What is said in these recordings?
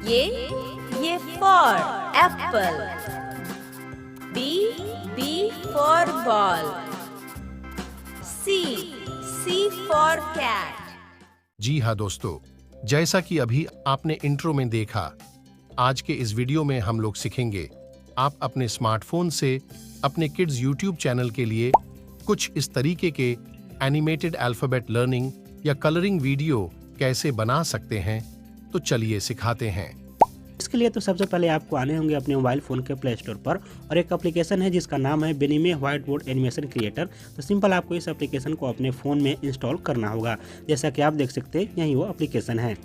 ये for apple. B for ball. C for cat. जी हाँ दोस्तों, जैसा कि अभी आपने इंट्रो में देखा, आज के इस वीडियो में हम लोग सीखेंगे आप अपने स्मार्टफोन से अपने किड्स यूट्यूब चैनल के लिए कुछ इस तरीके के एनिमेटेड अल्फाबेट लर्निंग या कलरिंग वीडियो कैसे बना सकते हैं। तो चलिए सिखाते हैं। इसके लिए तो सबसे पहले आपको आने होंगे अपने मोबाइल फ़ोन के प्ले स्टोर पर और एक एप्लीकेशन है जिसका नाम है बेनिमे व्हाइट बोर्ड एनिमेशन क्रिएटर। तो सिंपल आपको इस एप्लीकेशन को अपने फ़ोन में इंस्टॉल करना होगा। जैसा कि आप देख सकते हैं यही वो एप्लीकेशन है।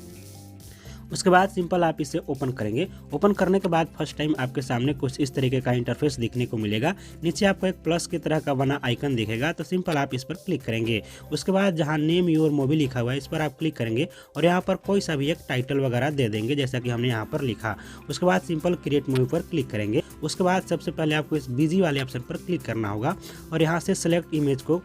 उसके बाद सिंपल आप इसे ओपन करेंगे। ओपन करने के बाद फर्स्ट टाइम आपके सामने कुछ इस तरीके का इंटरफेस दिखने को मिलेगा। नीचे आपको एक प्लस की तरह का बना आइकन दिखेगा, तो सिंपल आप इस पर क्लिक करेंगे। उसके बाद जहां नेम योर मूवी लिखा हुआ है इस पर आप क्लिक करेंगे और यहाँ पर कोई सा भी एक टाइटल वगैरह दे देंगे जैसा कि हमने यहाँ पर लिखा। उसके बाद सिंपल क्रिएट मूवी पर क्लिक करेंगे। उसके बाद सबसे पहले आपको इस बिजी वाले ऑप्शन पर क्लिक करना होगा और यहाँ से सेलेक्ट इमेज को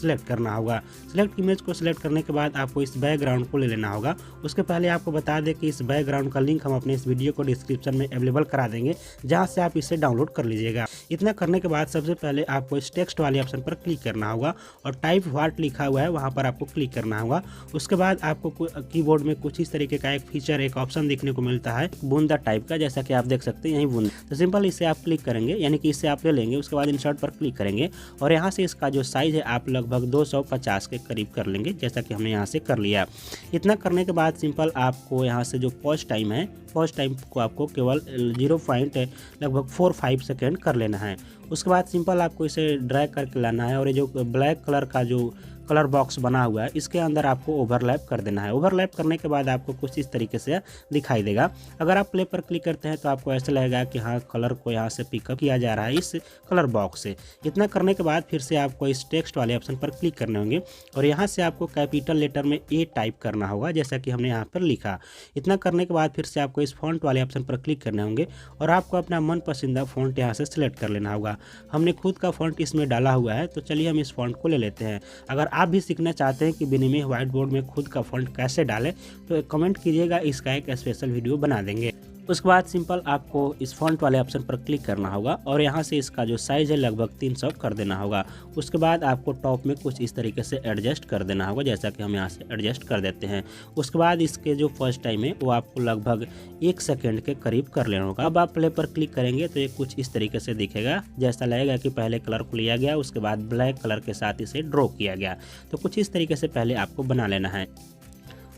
सिलेक्ट करना होगा। सिलेक्ट इमेज को सिलेक्ट करने के बाद आपको इस बैकग्राउंड को ले लेना होगा। उसके पहले आपको बता दें कि इस बैकग्राउंड का लिंक हम अपने इस वीडियो को डिस्क्रिप्शन में अवेलेबल करा देंगे, जहां से आप इसे डाउनलोड कर लीजिएगा। इतना करने के बाद सबसे पहले आपको इस टेक्स्ट वाले ऑप्शन पर क्लिक करना होगा और टाइप व्हाट लिखा हुआ है वहां पर आपको क्लिक करना होगा। उसके बाद आपको कीबोर्ड में कुछ इस तरीके का एक फीचर, एक ऑप्शन देखने को मिलता है बूंदा टाइप का, जैसा कि आप देख सकते हैं यही बूंदा। तो सिंपल इसे आप क्लिक करेंगे, यानी कि इसे आप ले लेंगे। उसके बाद इंसर्ट पर क्लिक करेंगे और यहाँ से इसका जो साइज है आप लगभग 250 के करीब कर लेंगे, जैसा कि हमने यहाँ से कर लिया। इतना करने के बाद सिंपल आपको यहाँ से जो पॉज टाइम है, पॉज टाइम को आपको केवल 0.45 सेकेंड कर लेना है। उसके बाद सिंपल आपको इसे ड्रैग करके लाना है और ये जो ब्लैक कलर का जो कलर बॉक्स बना हुआ है इसके अंदर आपको ओवरलैप कर देना है। ओवरलैप करने के बाद आपको कुछ इस तरीके से दिखाई देगा। अगर आप प्ले पर क्लिक करते हैं तो आपको ऐसा लगेगा कि हाँ, कलर को यहाँ से पिकअप किया जा रहा है इस कलर बॉक्स से। इतना करने के बाद फिर से आपको इस टेक्स्ट वाले ऑप्शन पर क्लिक करने होंगे और यहाँ से आपको कैपिटल लेटर में ए टाइप करना होगा, जैसा कि हमने यहाँ पर लिखा। इतना करने के बाद फिर से आपको इस फॉन्ट वाले ऑप्शन पर क्लिक करने होंगे और आपको अपना मन पसंदीदा फॉन्ट यहाँ से सिलेक्ट कर लेना होगा। हमने खुद का फॉन्ट इसमें डाला हुआ है, तो चलिए हम इस फॉन्ट को ले लेते हैं। अगर आप भी सीखना चाहते हैं कि बेनिमे व्हाइट बोर्ड में खुद का फॉन्ट कैसे डालें तो कमेंट कीजिएगा, इसका एक स्पेशल वीडियो बना देंगे। उसके बाद सिंपल आपको इस फॉन्ट वाले ऑप्शन पर क्लिक करना होगा और यहाँ से इसका जो साइज़ है लगभग 300 कर देना होगा। उसके बाद आपको टॉप में कुछ इस तरीके से एडजस्ट कर देना होगा, जैसा कि हम यहाँ से एडजस्ट कर देते हैं। उसके बाद इसके जो फर्स्ट टाइम है वो आपको लगभग 1 सेकेंड के करीब कर लेना होगा। अब आप प्ले पर क्लिक करेंगे तो ये कुछ इस तरीके से दिखेगा, जैसा लगेगा कि पहले कलर को लिया गया, उसके बाद ब्लैक कलर के साथ इसे ड्रॉ किया गया। तो कुछ इस तरीके से पहले आपको बना लेना है।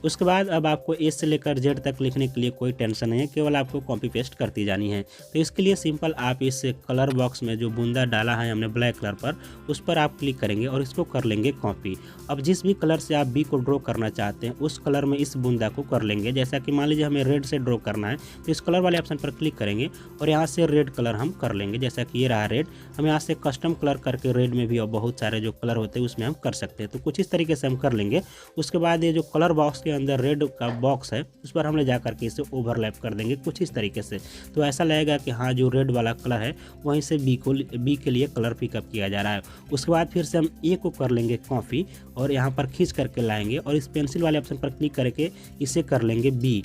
उसके बाद अब आपको ए से लेकर जेड तक लिखने के लिए कोई टेंशन नहीं है, केवल आपको कॉपी पेस्ट करती जानी है। तो इसके लिए सिंपल आप इस कलर बॉक्स में जो बूंदा डाला है हमने ब्लैक कलर पर, उस पर आप क्लिक करेंगे और इसको कर लेंगे कॉपी। अब जिस भी कलर से आप बी को ड्रॉ करना चाहते हैं उस कलर में इस बूंदा को कर लेंगे। जैसा कि मान लीजिए हमें रेड से ड्रॉ करना है तो इस कलर वाले ऑप्शन पर क्लिक करेंगे और यहाँ से रेड कलर हम कर लेंगे, जैसा कि ये रहा रेड। हम यहाँ से कस्टम कलर करके रेड में भी और बहुत सारे जो कलर होते हैं उसमें हम कर सकते हैं। तो कुछ इस तरीके से हम कर लेंगे। उसके बाद ये जो कलर बॉक्स के अंदर रेड का बॉक्स है उस पर हम ले जा करके इसे ओवरलैप कर देंगे कुछ इस तरीके से। तो ऐसा लगेगा कि हाँ, जो रेड वाला कलर है वहीं से बी के लिए कलर पिकअप किया जा रहा है। उसके बाद फिर से हम ए को कर लेंगे कॉपी और यहाँ पर खींच करके लाएंगे और इस पेंसिल वाले ऑप्शन पर क्लिक करके इसे कर लेंगे बी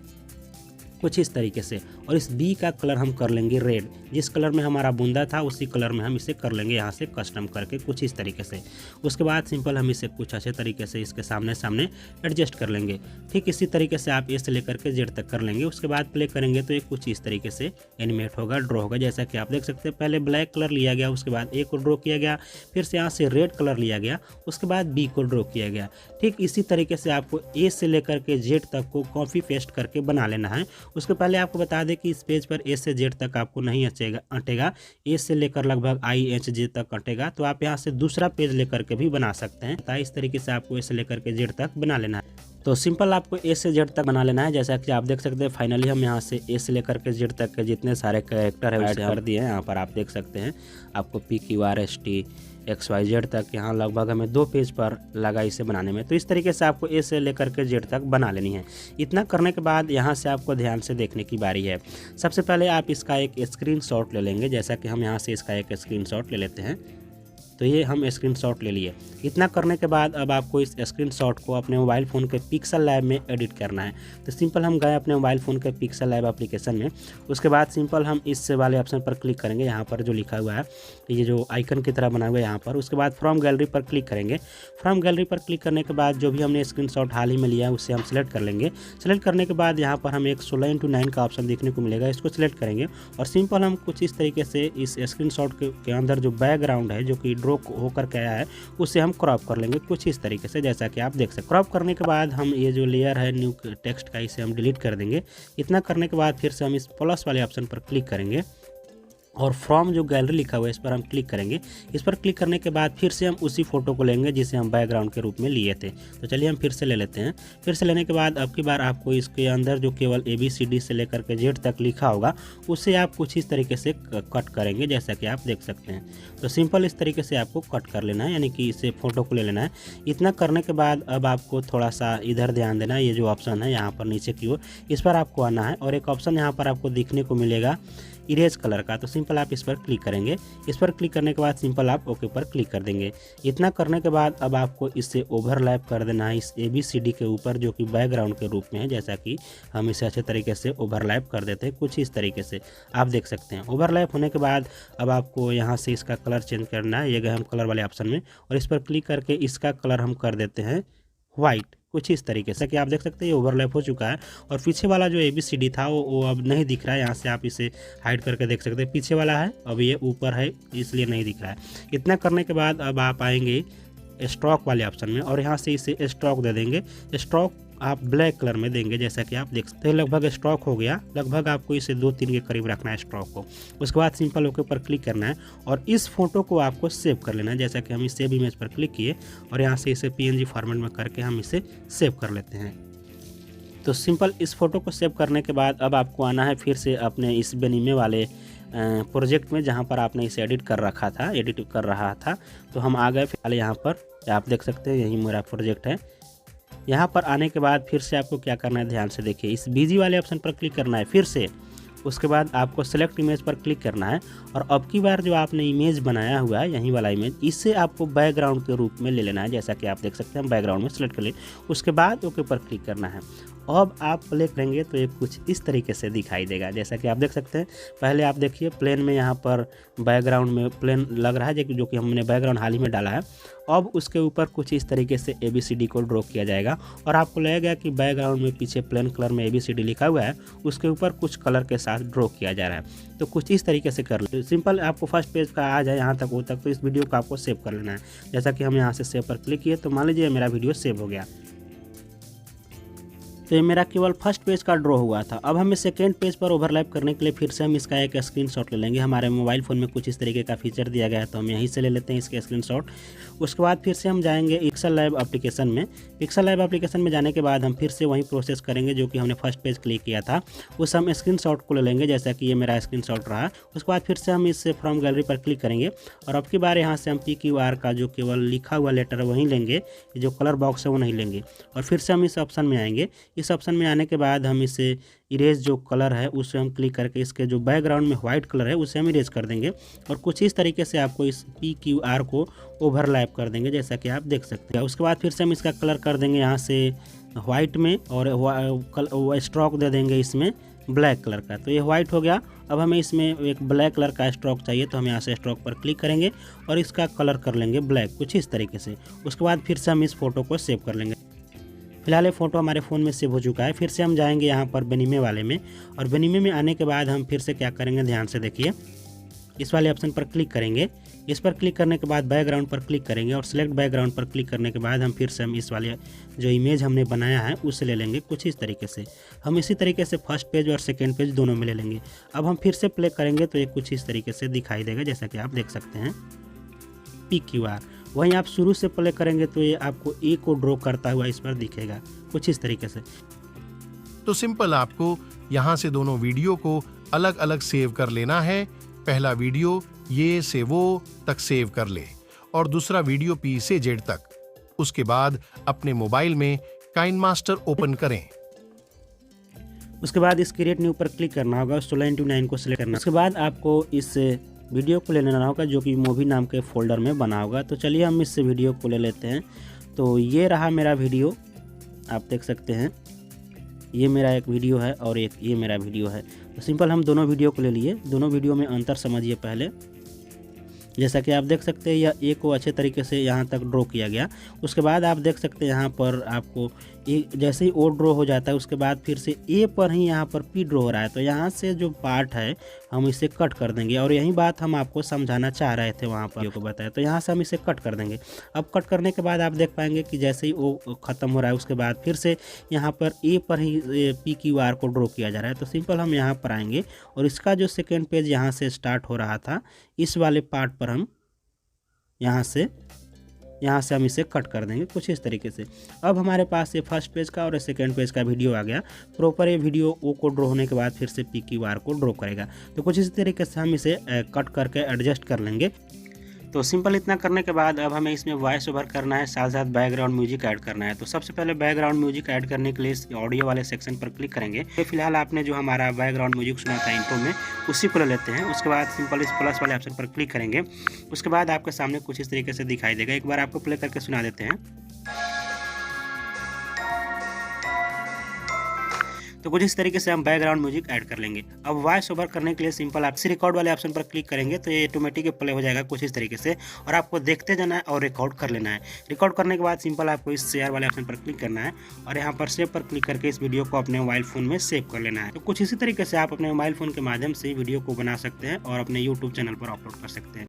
कुछ इस तरीके से। और इस बी का कलर हम कर लेंगे रेड। जिस कलर में हमारा बूंदा था उसी कलर में हम इसे कर लेंगे यहाँ से कस्टम करके कुछ इस तरीके से। उसके बाद सिंपल हम इसे कुछ अच्छे तरीके से इसके सामने एडजस्ट कर लेंगे। ठीक इसी तरीके से आप ए से लेकर के जेड तक कर लेंगे। उसके बाद प्ले करेंगे तो ये कुछ इस तरीके से एनिमेट होगा, ड्रॉ होगा, जैसा कि आप देख सकते हैं। पहले ब्लैक कलर लिया गया, उसके बाद ए को ड्रॉ किया गया, फिर से यहाँ से रेड कलर लिया गया, उसके बाद बी को ड्रॉ किया गया। ठीक इसी तरीके से आपको ए से लेकर के जेड तक को कॉपी पेस्ट करके बना लेना है। उसके पहले आपको बता दें कि इस पेज पर ए से जेड तक आपको नहीं अटेगा, ए से लेकर लगभग IHJ तक अटेगा। तो आप यहाँ से दूसरा पेज लेकर के भी बना सकते हैं। इस तरीके से आपको ए से लेकर के जेड तक बना लेना है। तो सिंपल आपको ए से जेड तक बना लेना है, जैसा कि आप देख सकते हैं। फाइनली हम यहाँ से ए से लेकर के जेड तक के जितने सारे कैरेक्टर है उसे कर दिए हैं। यहाँ पर आप देख सकते हैं आपको PQRST XYZ तक यहाँ लगभग हमें 2 पेज पर लगा इसे बनाने में। तो इस तरीके से आपको ए से लेकर के जेड तक बना लेनी है। इतना करने के बाद यहाँ से आपको ध्यान से देखने की बारी है। सबसे पहले आप इसका एक स्क्रीनशॉट ले लेंगे, जैसा कि हम यहाँ से इसका एक स्क्रीनशॉट ले लेते हैं। तो ये हम स्क्रीनशॉट ले लिए। इतना करने के बाद अब आपको इस स्क्रीनशॉट को अपने मोबाइल फ़ोन के पिक्सल लैब में एडिट करना है। तो सिंपल हम गए अपने मोबाइल फ़ोन के पिक्सल लैब एप्लीकेशन में। उसके बाद सिंपल हम इस वाले ऑप्शन पर क्लिक करेंगे, यहाँ पर जो लिखा हुआ है ये जो आइकन की तरह बना हुआ है यहाँ पर। उसके बाद फ्रॉम गैलरी पर क्लिक करेंगे। फ्रॉम गैलरी पर क्लिक करने के बाद जो भी हमने स्क्रीनशॉट हाल ही में लिया है उससे हम सिलेक्ट कर लेंगे। सेलेक्ट करने के बाद यहाँ पर हमें एक 16:9 का ऑप्शन देखने को मिलेगा, इसको सिलेक्ट करेंगे और सिंपल हम कुछ इस तरीके से इस स्क्रीनशॉट के अंदर जो बैकग्राउंड है जो कि ड्रॉ होकर के आया है उसे हम क्रॉप कर लेंगे कुछ इस तरीके से, जैसा कि आप देख सकते हैं। क्रॉप करने के बाद हम ये जो लेयर है न्यू टेक्स्ट का इसे हम डिलीट कर देंगे। इतना करने के बाद फिर से हम इस प्लस वाले ऑप्शन पर क्लिक करेंगे और फ्रॉम जो गैलरी लिखा हुआ है इस पर हम क्लिक करेंगे। इस पर क्लिक करने के बाद फिर से हम उसी फोटो को लेंगे जिसे हम बैकग्राउंड के रूप में लिए थे। तो चलिए हम फिर से ले लेते हैं। फिर से लेने के बाद अब की बार आपको इसके अंदर जो केवल ABCD से लेकर के Z तक लिखा होगा उसे आप कुछ इस तरीके से कट करेंगे, जैसा कि आप देख सकते हैं। तो सिंपल इस तरीके से आपको कट कर लेना है, यानी कि इसे फ़ोटो को ले लेना है। इतना करने के बाद अब आपको थोड़ा सा इधर ध्यान देना है, ये जो ऑप्शन है यहाँ पर नीचे की ओर इस पर आपको आना है और एक ऑप्शन यहाँ पर आपको दिखने को मिलेगा इरेज कलर का। तो सिंपल आप इस पर क्लिक करेंगे। इस पर क्लिक करने के बाद सिंपल आप ओके पर क्लिक कर देंगे। इतना करने के बाद अब आपको इससे ओवरलैप कर देना है इस ABCD के ऊपर जो कि बैकग्राउंड के रूप में है, जैसा कि हम इसे अच्छे तरीके से ओवरलैप कर देते हैं कुछ इस तरीके से आप देख सकते हैं। ओवरलैप होने के बाद अब आपको यहाँ से इसका कलर चेंज करना है, ये गए हम कलर वाले ऑप्शन में और इस पर क्लिक करके इसका कलर हम कर देते हैं वाइट कुछ इस तरीके से कि आप देख सकते हैं ये ओवरलैप हो चुका है। और पीछे वाला जो ABCD था वो अब नहीं दिख रहा है, यहाँ से आप इसे हाइड करके देख सकते हैं। पीछे वाला है, अब ये ऊपर है इसलिए नहीं दिख रहा है। इतना करने के बाद अब आप आएंगे स्ट्रोक वाले ऑप्शन में और यहाँ से इसे स्ट्रोक दे देंगे। स्ट्रोक आप ब्लैक कलर में देंगे, जैसा कि आप देख सकते हैं। लगभग स्ट्रोक हो गया, लगभग आपको इसे 2-3 के करीब रखना है स्ट्रोक को। उसके बाद सिंपल ओके पर क्लिक करना है और इस फोटो को आपको सेव कर लेना है, जैसा कि हम इस सेव इमेज पर क्लिक किए और यहाँ से इसे PNG फॉर्मेट में करके हम इसे सेव कर लेते हैं। तो सिंपल इस फोटो को सेव करने के बाद अब आपको आना है फिर से अपने इस बेनिमे वाले प्रोजेक्ट में जहाँ पर आपने इसे एडिट कर रहा था। तो हम आ गए फिलहाल यहाँ पर, आप देख सकते हैं यही मेरा प्रोजेक्ट है। यहाँ पर आने के बाद फिर से आपको क्या करना है, ध्यान से देखिए। इस BG वाले ऑप्शन पर क्लिक करना है फिर से। उसके बाद आपको सेलेक्ट इमेज पर क्लिक करना है और अब की बार जो आपने इमेज बनाया हुआ है यही वाला इमेज, इससे आपको बैकग्राउंड के रूप में ले लेना है, जैसा कि आप देख सकते हैं। हम बैकग्राउंड में सेलेक्ट कर लिए, उसके बाद ओके पर क्लिक करना है। अब आप प्ले करेंगे तो ये कुछ इस तरीके से दिखाई देगा, जैसा कि आप देख सकते हैं। पहले आप देखिए प्लेन में यहाँ पर बैकग्राउंड में प्लेन लग रहा है जो कि हमने बैकग्राउंड हाल ही में डाला है। अब उसके ऊपर कुछ इस तरीके से ABCD को ड्रॉ किया जाएगा और आपको लगेगा कि बैकग्राउंड में पीछे प्लेन कलर में ABCD लिखा हुआ है, उसके ऊपर कुछ कलर के साथ ड्रॉ किया जा रहा है। तो कुछ इस तरीके से कर लो। सिंपल आपको फर्स्ट पेज का आ जाए यहाँ तक वो तक, तो इस वीडियो को आपको सेव कर लेना है। जैसा कि हम यहाँ से सेव पर क्लिक किए तो मान लीजिए मेरा वीडियो सेव हो गया। तो ये मेरा केवल फर्स्ट पेज का ड्रॉ हुआ था। अब हमें सेकेंड पेज पर ओवरलैप करने के लिए फिर से हम इसका एक स्क्रीनशॉट ले लेंगे। हमारे मोबाइल फ़ोन में कुछ इस तरीके का फीचर दिया गया है तो हम यहीं से ले लेते हैं इसके स्क्रीनशॉट। उसके बाद फिर से हम जाएंगे पिक्सल लैब एप्लीकेशन में। पिक्सल लैब एप्लीकेशन में जाने के बाद हम फिर से वही प्रोसेस करेंगे जो कि हमने फर्स्ट पेज क्लिक किया था, उस हम स्क्रीनशॉट को ले लेंगे, जैसा कि ये मेरा स्क्रीनशॉट रहा। उसके बाद फिर से हम इससे फ्रॉम गैलरी पर क्लिक करेंगे और अब की बार यहाँ से हम PQR का जो केवल लिखा हुआ लेटर है वहीं लेंगे, जो कलर बॉक्स है वो नहीं लेंगे। और फिर से हम इस ऑप्शन में आएंगे। इस ऑप्शन में आने के बाद हम इसे इरेज जो कलर है उसे हम क्लिक करके इसके जो बैकग्राउंड में वाइट कलर है उसे हम इरेज कर देंगे और कुछ इस तरीके से आपको इस PQR को ओवरलैप कर देंगे, जैसा कि आप देख सकते हैं। उसके बाद फिर से हम इसका कलर कर देंगे यहाँ से वाइट में और स्ट्रोक दे देंगे इसमें ब्लैक कलर का। तो ये वाइट हो गया। अब हमें इसमें एक ब्लैक कलर का स्ट्रोक चाहिए तो हम यहाँ से स्ट्रोक पर क्लिक करेंगे और इसका कलर कर लेंगे ब्लैक कुछ इस तरीके से। उसके बाद फिर से हम इस फोटो को सेव कर लेंगे। फिलहाल ये फ़ोटो हमारे फ़ोन में सेव हो चुका है। फिर से हम जाएंगे यहाँ पर बेनिमे वाले में और बेनिमे में आने के बाद हम फिर से क्या करेंगे, ध्यान से देखिए। इस वाले ऑप्शन पर क्लिक करेंगे। इस पर क्लिक करने के बाद बैकग्राउंड पर क्लिक करेंगे और सिलेक्ट बैकग्राउंड पर क्लिक करने के बाद हम फिर से हम इस वाले जो इमेज हमने बनाया है उसे ले लेंगे कुछ इस तरीके से। हम इसी तरीके से फर्स्ट पेज और सेकेंड पेज दोनों में ले लेंगे। अब हम फिर से प्ले करेंगे तो ये कुछ इस तरीके से दिखाई देगा, जैसा कि आप देख सकते हैं PQR। वहीं आप शुरू से प्ले करेंगे तो ये आपको A को ड्रॉ करता हुआ इस पर दिखेगा कुछ इस तरीके से। तो सिंपल आपको यहाँ से दोनों वीडियो को अलग अलग सेव कर लेना है। पहला वीडियो ये से वो तक सेव कर ले और दूसरा वीडियो P से Z तक। उसके बाद अपने मोबाइल में काइनमास्टर ओपन करें। उसके बाद इस क्रिएट न्यू पर क्लिक करना होगा, 16:9 को सिलेक्ट करना। उसके बाद आपको इस वीडियो को ले लेना होगा जो कि मूवी नाम के फ़ोल्डर में बना होगा। तो चलिए हम इस वीडियो को ले लेते हैं। तो ये रहा मेरा वीडियो, आप देख सकते हैं ये मेरा एक वीडियो है और एक ये मेरा वीडियो है। तो सिंपल हम दोनों वीडियो को ले लिए। दोनों वीडियो में अंतर समझिए पहले। जैसा कि आप देख सकते हैं यह ए को अच्छे तरीके से यहाँ तक ड्रॉ किया गया। उसके बाद आप देख सकते हैं यहाँ पर आपको जैसे ही ओ ड्रॉ हो जाता है उसके बाद फिर से ए पर ही यहाँ पर पी ड्रॉ हो रहा है। तो यहाँ से जो पार्ट है हम इसे कट कर देंगे और यही बात हम आपको समझाना चाह रहे थे वहाँ पर को बताया। तो यहाँ से हम इसे कट कर देंगे। अब कट करने के बाद आप देख पाएंगे कि जैसे ही ओ ख़त्म हो रहा है उसके बाद फिर से यहाँ पर ए पर ही पी क्यू आर को ड्रॉ किया जा रहा है। तो सिंपल हम यहाँ पर आएंगे और इसका जो सेकेंड पेज यहाँ से स्टार्ट हो रहा था इस वाले पार्ट पर हम यहाँ से हम इसे कट कर देंगे कुछ इस तरीके से। अब हमारे पास ये फर्स्ट पेज का और सेकंड पेज का वीडियो आ गया। प्रॉपर ये वीडियो ओ को ड्रॉ होने के बाद फिर से पी क्यू आर को ड्रॉ करेगा। तो कुछ इसी तरीके से हम इसे कट करके एडजस्ट कर लेंगे। तो सिंपल इतना करने के बाद अब हमें इसमें वॉइस ओवर करना है, साथ साथ बैकग्राउंड म्यूजिक ऐड करना है। तो सबसे पहले बैकग्राउंड म्यूजिक ऐड करने के लिए इस ऑडियो वाले सेक्शन पर क्लिक करेंगे। तो फिलहाल आपने जो हमारा बैकग्राउंड म्यूजिक सुना था इंट्रो में उसी को ले लेते हैं। उसके बाद सिंपल इस प्लस वाले ऑप्शन पर क्लिक करेंगे। उसके बाद आपके सामने कुछ इस तरीके से दिखाई देगा। एक बार आपको प्ले करके सुना देते हैं। तो कुछ इस तरीके से हम बैकग्राउंड म्यूजिक ऐड कर लेंगे। अब वॉइस ओवर करने के लिए सिंपल आप रिकॉर्ड वाले ऑप्शन पर क्लिक करेंगे तो ये ऑटोमेटिक प्ले हो जाएगा कुछ इस तरीके से और आपको देखते जाना है और रिकॉर्ड कर लेना है। रिकॉर्ड करने के बाद सिंपल आपको इस शेयर वाले ऑप्शन पर क्लिक करना है और यहाँ पर सेव पर क्लिक करके इस वीडियो को अपने मोबाइल फ़ोन में सेव कर लेना है। तो कुछ इसी तरीके से आप अपने मोबाइल फ़ोन के माध्यम से वीडियो को बना सकते हैं और अपने यूट्यूब चैनल पर अपलोड कर सकते हैं।